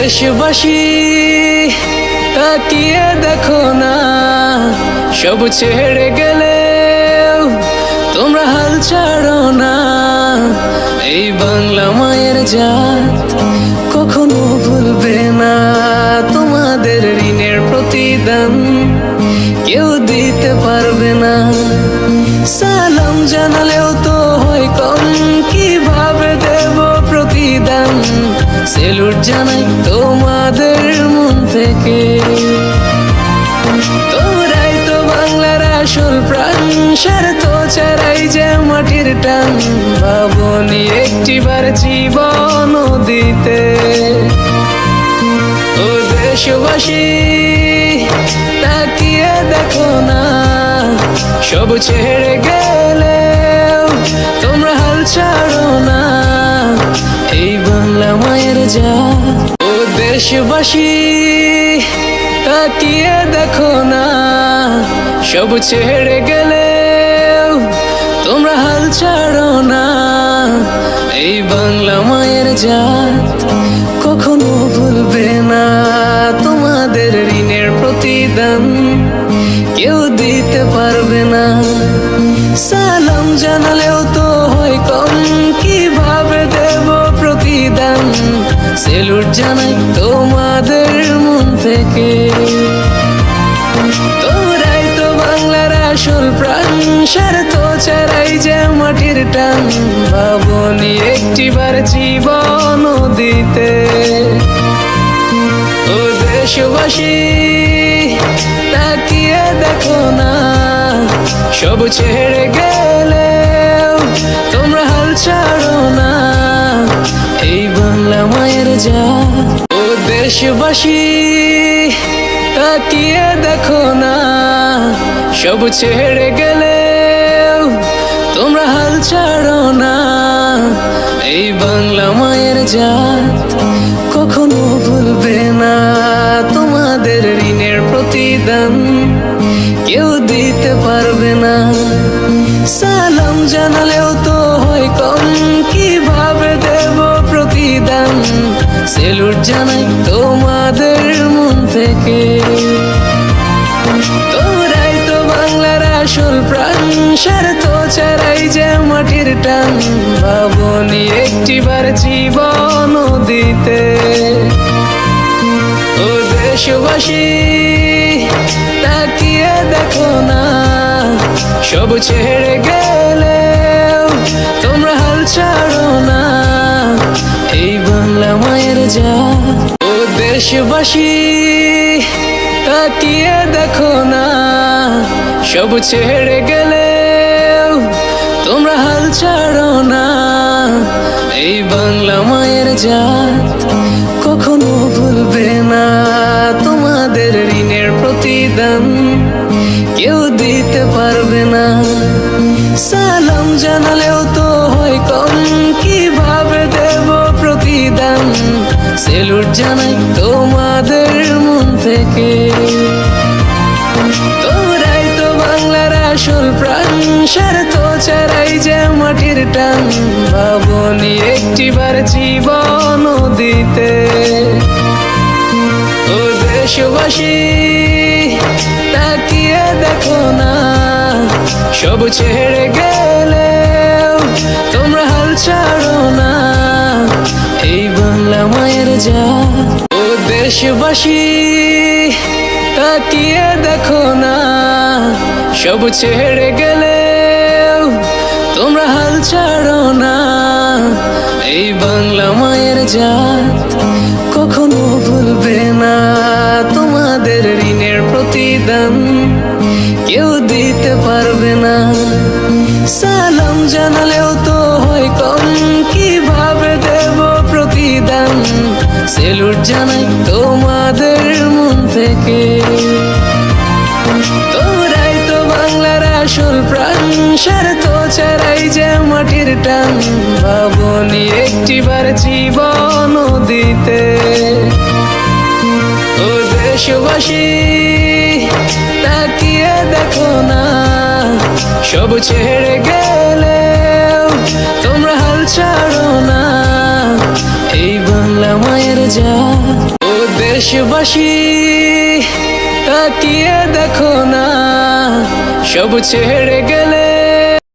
দেশবাসী তাকিয়ে দেখো না, সব ছেড়ে গেলেও তোমরা হাল ছাড়ো না। এই বাংলা মায়ের জাত কখনো ভুলবে না, তোমাদের ঋণের প্রতিদান কেউ দিতে পারবে না। সালাম জানালেও তো হয় কম, কিভাবে দেব প্রতিদান? সেলুট জানাই তোমাদের মন থেকে, তোমরাই তো বাংলার আসল প্রাণ। স্বার্থ ছাড়াই যে মাটির টান, ভাবনি একটিবার জীবন দিতে। ও দেশবাসী তাকিয়ে দেখো না, সব ছেড়ে গেলেও তোমরা হাল ছাড়ো না। এই বাংলা মায়ের জাত। ও দেশবাসী তাকিয়ে দেখো না, সব ছেড়ে গেলেও তোমরা হাল ছাড়ো না। এই বাংলা মায়ের জাত কখনো ভুলবে না, তোমাদের ঋণের প্রতিদান কেউ দিতে পারবে না। সালাম জানালেও তো হয় কম, কিভাবে দেব প্রতিদান? সেলুট জানাই তোমাদের মন থেকে, তোমরাই তো বাংলার আসল প্রাণ। স্বার্থ ছাড়াই যে মাটির টান, ভাবনি একটিবার জীবন দিতে। ও দেশবাসী তাকিয়ে দেখো না, সব ছেড়ে গেলেও তোমরা হাল ছাড়ো না। এই বাংলা মায়ের জাত। ও দেশবাসী তাকিয়ে দেখো না, সব ছেড়ে গেলেও তোমরা হাল ছাড়ো না। এই বাংলা মায়ের জাত কখনো ভুলবে না, তোমাদের ঋণের প্রতিদান কেউ দিতে পারবে না। সালাম জানালেও তো হয় কম, কিভাবে দেব প্রতিদান? সেলুট জানাই তোমাদের মন থেকে, তোমরাই তো বাংলার আসল প্রাণ। স্বার্থ ছাড়াই যে মাটির টান, ভাবনি একটিবার জীবন দিতে। ও দেশবাসী তাকিয়ে দেখো না, সব ছেড়ে গেলেও তোমরা হাল ছাড়ো না। এই বাংলা মায়ের জাত। ও দেশবাসী তাকিয়ে দেখো না, সব ছেড়ে গেলেও তোমরা হাল ছাড়ো না। এই বাংলা মায়ের জাত কখনো ভুলবে না, তোমাদের ঋণের প্রতিদান কেউ দিতে পারবে না। সালাম জানালেও তো হয় কম, কিভাবে দেব প্রতিদান? সেলুট জানাই তোমাদের মন থেকে, তোমরাই তো বাংলার আসল প্রাণ। স্বার্থ ছাড়াই যে মাটির টান, ভাবনি একটিবার জীবন দিতে। ও দেশবাসী তাকিয়ে দেখো না, সব ছেড়ে গেলেও তোমরা হাল ছাড়ো না। এই বাংলা মায়ের জাত। ও দেশবাসী তাকিয়ে দেখো না, সব ছেড়ে গেলেও তোমরা হাল ছাড়ো না। এই বাংলা মায়ের জাত কখনো ভুলবে না, তোমাদের ঋণের প্রতিদান কেউ দিতে পারবে না। সালাম জানালেও তো হয় কম, কিভাবে দেব প্রতিদান? সেলুট জানাই তোমাদের মন থেকে, তোমরাই তো বাংলার আসল প্রাণ। স্বার্থ ছাড়াই যে মাটির টান, ভাবনি একটিবার জীবন দিতে। ও দেশবাসী তাকিয়ে দেখো না, সব ছেড়ে গেলেও তোমরা হাল ছাড়ো না। এই বাংলা মায়ের জাত। দেশবাসী তাকিয়ে দেখো না, সব ছেড়ে গেলে